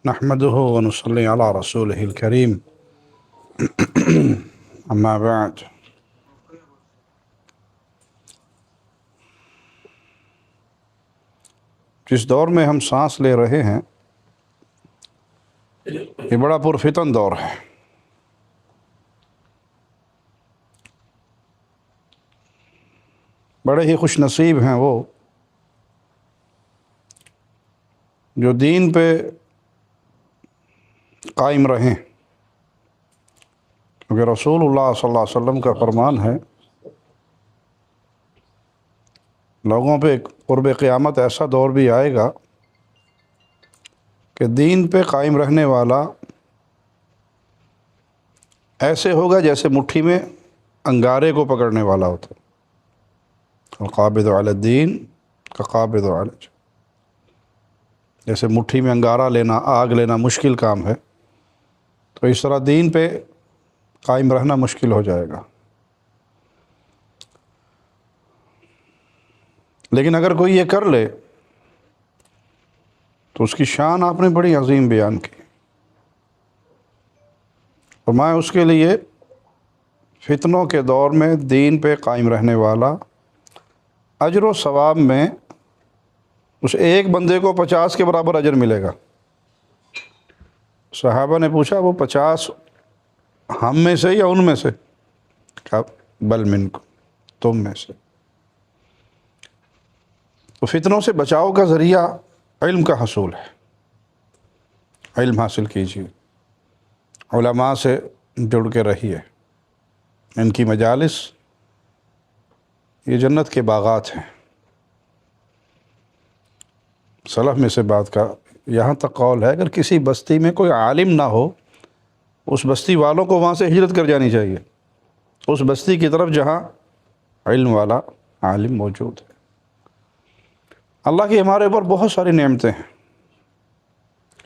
نحمده ونصلي على رسوله الكريم اما بعد جس دور میں ہم سانس لے رہے ہیں یہ بڑا پرفتن دور ہے۔ بڑے ہی خوش نصیب ہیں وہ جو دین پہ قائم رہیں، کیونکہ رسول اللہ صلی اللہ علیہ وسلم کا فرمان ہے لوگوں پہ قرب قیامت ایسا دور بھی آئے گا کہ دین پہ قائم رہنے والا ایسے ہوگا جیسے مٹھی میں انگارے کو پکڑنے والا ہوتا ہے۔ القابض علی الدین کا قابض علی الجمر، جیسے مٹھی میں انگارہ لینا، آگ لینا مشکل کام ہے، تو اس طرح دین پہ قائم رہنا مشکل ہو جائے گا۔ لیکن اگر کوئی یہ کر لے تو اس کی شان آپ نے بڑی عظیم بیان کی، فرمایا اس کے لیے فتنوں کے دور میں دین پہ قائم رہنے والا اجر و ثواب میں اس ایک بندے کو 50 کے برابر اجر ملے گا۔ صحابہ نے پوچھا وہ 50 ہم میں سے یا ان میں سے؟ کہا بل منکم، تم میں سے۔ تو فتنوں سے بچاؤ کا ذریعہ علم کا حصول ہے، علم حاصل کیجیے، علماء سے جڑ کے رہیے، ان کی مجالس یہ جنت کے باغات ہیں۔ سلف میں سے بات کا یہاں تک قول ہے اگر کسی بستی میں کوئی عالم نہ ہو، اس بستی والوں کو وہاں سے ہجرت کر جانی چاہیے، اس بستی کی طرف جہاں علم والا عالم موجود ہے۔ اللہ کی ہمارے اوپر بہت ساری نعمتیں ہیں،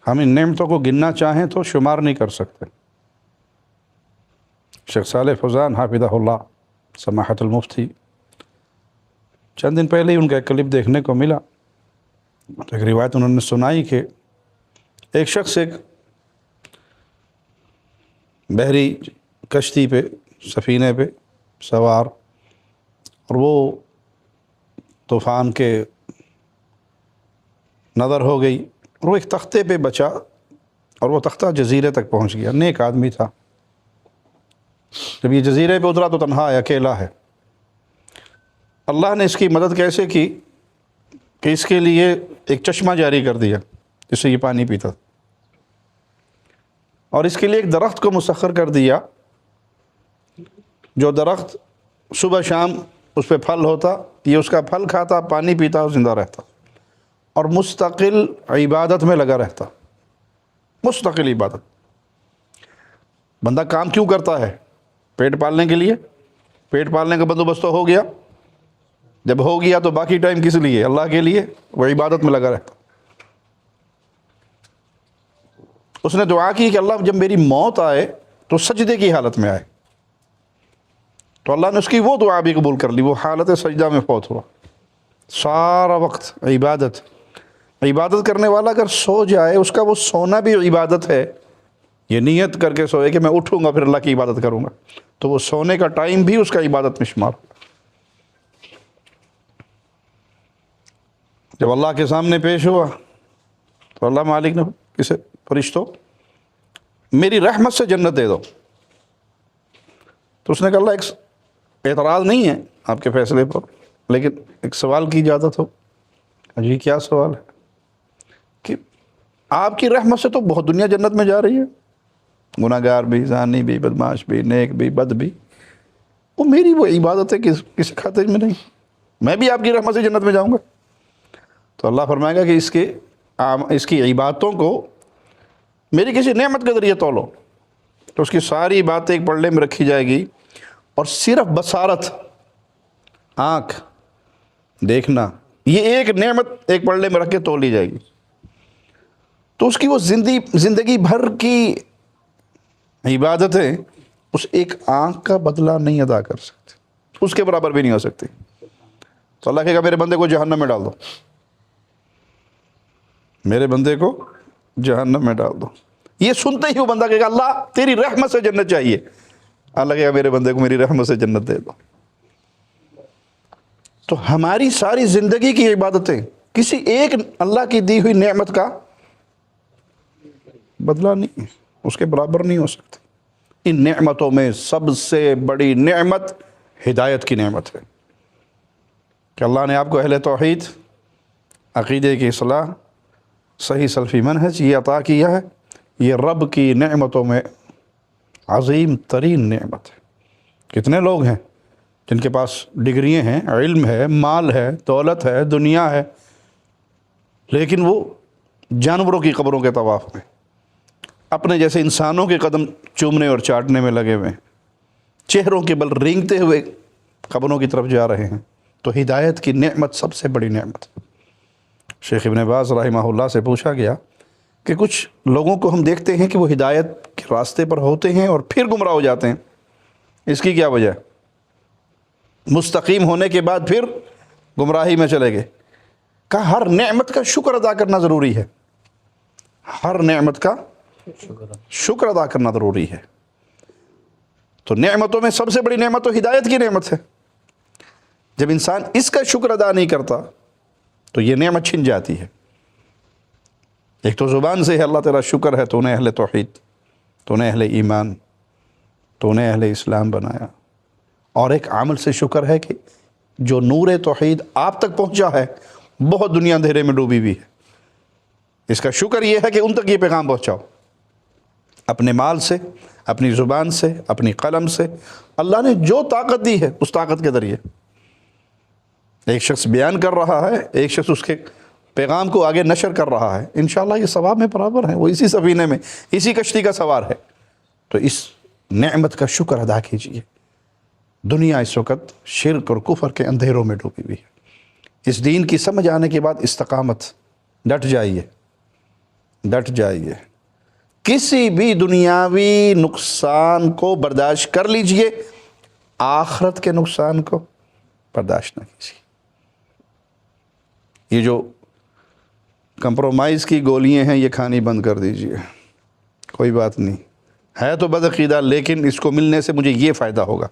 ہم ان نعمتوں کو گننا چاہیں تو شمار نہیں کر سکتے۔ شیخ صالح فوزان حافظہ اللہ سماحت المفتی، چند دن پہلے ہی ان کا ایک کلپ دیکھنے کو ملا، ایک روایت انہوں نے سنائی کہ ایک شخص ایک بحری کشتی پہ، سفینے پہ سوار، اور وہ طوفان کے نظر ہو گئی، اور وہ ایک تختے پہ بچا، اور وہ تختہ جزیرے تک پہنچ گیا۔ نیک آدمی تھا، جب یہ جزیرے پہ اترا تو تنہا ہے، اکیلا ہے۔ اللہ نے اس کی مدد کیسے کی کہ اس کے لیے ایک چشمہ جاری کر دیا جس سے یہ پانی پیتا، اور اس کے لیے ایک درخت کو مسخر کر دیا، جو درخت صبح شام اس پہ پھل ہوتا، یہ اس کا پھل کھاتا، پانی پیتا اور زندہ رہتا، اور مستقل عبادت میں لگا رہتا۔ مستقل عبادت۔ بندہ کام کیوں کرتا ہے؟ پیٹ پالنے کے لیے، پیٹ پالنے کا بندوبست تو ہو گیا، جب ہو گیا تو باقی ٹائم کس لیے؟ اللہ کے لیے، وہ عبادت میں لگا رہتا۔ اس نے دعا کی کہ اللہ جب میری موت آئے تو سجدے کی حالت میں آئے، تو اللہ نے اس کی وہ دعا بھی قبول کر لی، وہ حالت سجدہ میں فوت ہوا۔ سارا وقت عبادت۔ عبادت کرنے والا اگر سو جائے، اس کا وہ سونا بھی عبادت ہے، یہ نیت کر کے سوئے کہ میں اٹھوں گا پھر اللہ کی عبادت کروں گا، تو وہ سونے کا ٹائم بھی اس کا عبادت میں شمار۔ جب اللہ کے سامنے پیش ہوا تو اللہ مالک نے کسے؟ فرشتوں میری رحمت سے جنت دے دو۔ تو اس نے کہا اللہ ایک اعتراض نہیں ہے آپ کے فیصلے پر، لیکن ایک سوال کی اجازت ہو؟ جی کیا سوال ہے؟ کہ آپ کی رحمت سے تو بہت دنیا جنت میں جا رہی ہے، گناہ گار بھی، زانی بھی، بدماش بھی، نیک بھی، بد بھی، وہ میری وہ عبادت ہے کسی خاطر میں نہیں، میں بھی آپ کی رحمت سے جنت میں جاؤں گا۔ تو اللہ فرمائے گا کہ اس کی عبادتوں کو میری کسی نعمت کے ذریعے تولو، تو اس کی ساری باتیں ایک پلڑے میں رکھی جائے گی، اور صرف بصارت، آنکھ دیکھنا، یہ ایک نعمت ایک پلڑے میں رکھ کے تول لی جائے گی، تو اس کی وہ زندگی بھر کی عبادتیں اس ایک آنکھ کا بدلہ نہیں ادا کر سکتے، اس کے برابر بھی نہیں ہو سکتی۔ تو اللہ کہے گا میرے بندے کو جہنم میں ڈال دو، میرے بندے کو जहन्नम में डाल दो। ये सुनते ही वो बंदा कहेगा अल्लाह तेरी रहमत से जन्नत चाहिए। अल्लाह कहेगा मेरे बंदे को मेरी रहमत से जन्नत दे दो। तो हमारी सारी ज़िंदगी की इबादतें किसी एक अल्लाह की दी हुई नेमत का बदला नहीं, उसके बराबर नहीं हो सकती। इन नेमतों में सबसे बड़ी नेमत हिदायत की नेमत है कि अल्लाह ने आपको अहले तौहीद, अक़ीदे की इस्लाह, सही सल्फ़ी मनहज ये अता किया है। ये रब की नेमतों में अज़ीम तरीन नेमत है। कितने लोग हैं जिनके पास डिग्रियाँ हैं, इल्म है, माल है, दौलत है, दुनिया है, लेकिन वो जानवरों की कब्रों के तवाफ़ में अपने जैसे इंसानों के कदम चूमने और चाटने में लगे हुए हैं, चेहरों के बल रेंगते हुए कब्रों की तरफ जा रहे हैं। तो हिदायत की नेमत सबसे बड़ी नेमत है। शेख इब्न बाज़ रहमहुल्लाह से पूछा गया कि कुछ लोगों को हम देखते हैं कि वो हिदायत के रास्ते पर होते हैं और फिर गुमराह हो जाते हैं, इसकी क्या वजह है? मुस्तकीम होने के बाद फिर गुमराही में चले गए। कहा हर नेमत का शुक्र अदा करना ज़रूरी है, हर नेमत का शुक्र अदा करना ज़रूरी है। तो नेमतों में सबसे बड़ी नेमत तो हिदायत की नेमत है। जब इंसान इसका शुक्र अदा नहीं करता तो ये नेमत छिन जाती है। एक तो ज़ुबान से है अल्लाह तेरा शुक्र है, तूने अहले तौहीद, तूने अहले ईमान, तूने अहले इस्लाम बनाया। और एक अमल से शुक्र है कि जो नूर तौहीद आप तक पहुंचा है, बहुत दुनिया अंधेरे में डूबी हुई है, इसका शुक्र ये है कि उन तक ये पैगाम पहुंचाओ। अपने माल से, अपनी ज़ुबान से, अपनी कलम से, अल्लाह ने जो ताकत दी है उस ताकत के ज़रिए एक शख्स बयान कर रहा है, एक शख्स उसके पैगाम को आगे नशर कर रहा है। इंशाअल्लाह ये सवाब में बराबर है, वो इसी सफीने में, इसी कश्ती का सवार है। तो इस नेमत का शुक्र अदा कीजिए। दुनिया इस वक्त शिर्क और कुफर के अंधेरों में डूबी हुई है। इस दीन की समझ आने के बाद इस्तकामत, डट जाइए, डट जाइए। किसी भी दुनियावी नुकसान को बर्दाश्त कर लीजिए, आखरत के नुकसान को बर्दाश्त न कीजिए। ये जो कंप्रोमाइज़ की गोलियां हैं ये खानी बंद कर दीजिए। कोई बात नहीं, है तो बदअक़ीदा, लेकिन इसको मिलने से मुझे ये फ़ायदा होगा,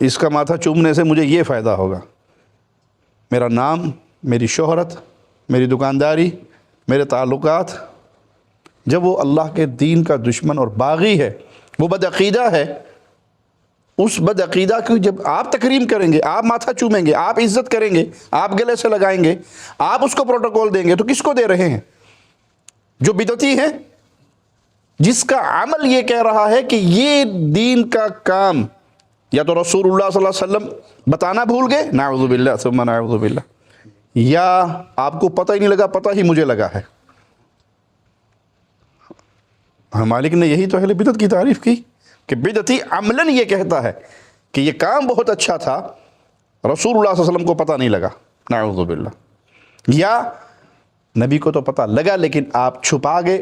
इसका माथा चूमने से मुझे ये फ़ायदा होगा। मेरा नाम, मेरी शोहरत, मेरी दुकानदारी, मेरे ताल्लुकात, जब वो अल्लाह के दीन का दुश्मन और बागी है, वो बदअक़ीदा है, उस बदअक़ीदा की जब आप तकरीम करेंगे, आप माथा चूमेंगे, आप इज़्ज़त करेंगे, आप गले से लगाएंगे, आप उसको प्रोटोकॉल देंगे, तो किसको दे रहे हैं? जो बिदअती है, जिसका अमल ये कह रहा है कि ये दीन का काम या तो रसूलुल्लाह सल्लल्लाहु अलैहि वसल्लम बताना भूल गए, नाऊज़ु बिल्लाह सुम्मा नाऊज़ु बिल्लाह, या आपको पता ही नहीं लगा, पता ही मुझे लगा है। मालिक ने यही तो अहले बिदअत की तारीफ़ की कि बिदअती अमलन ये कहता है कि ये काम बहुत अच्छा था, रसूलुल्लाह सल्लल्लाहु अलैहि वसल्लम को पता नहीं लगा, नाऊज़ु बिल्लाह, या नबी को तो पता लगा लेकिन आप छुपा गए,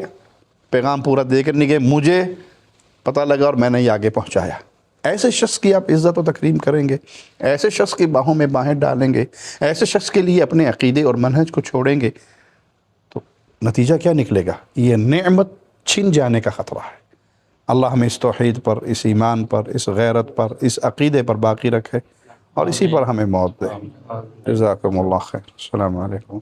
पैगाम पूरा देकर नहीं गए, मुझे पता लगा और मैंने ये आगे पहुंचाया। ऐसे शख्स की आप इज़्ज़त और तकरीम करेंगे, ऐसे शख्स की बाहों में बाहें डालेंगे, ऐसे शख्स के लिए अपने अक़ीदे और मनहज को छोड़ेंगे, तो नतीजा क्या निकलेगा? ये नेमत छिन जाने का ख़तरा है। अल्लाह हमें इस तौहीद पर, इस ईमान पर, इस गैरत पर, इस अक़ीदे पर बाक़ी रखे और इसी पर हमें मौत दे। जज़ाकुमुल्लाह खैर। अस्सलामु अलैकुम।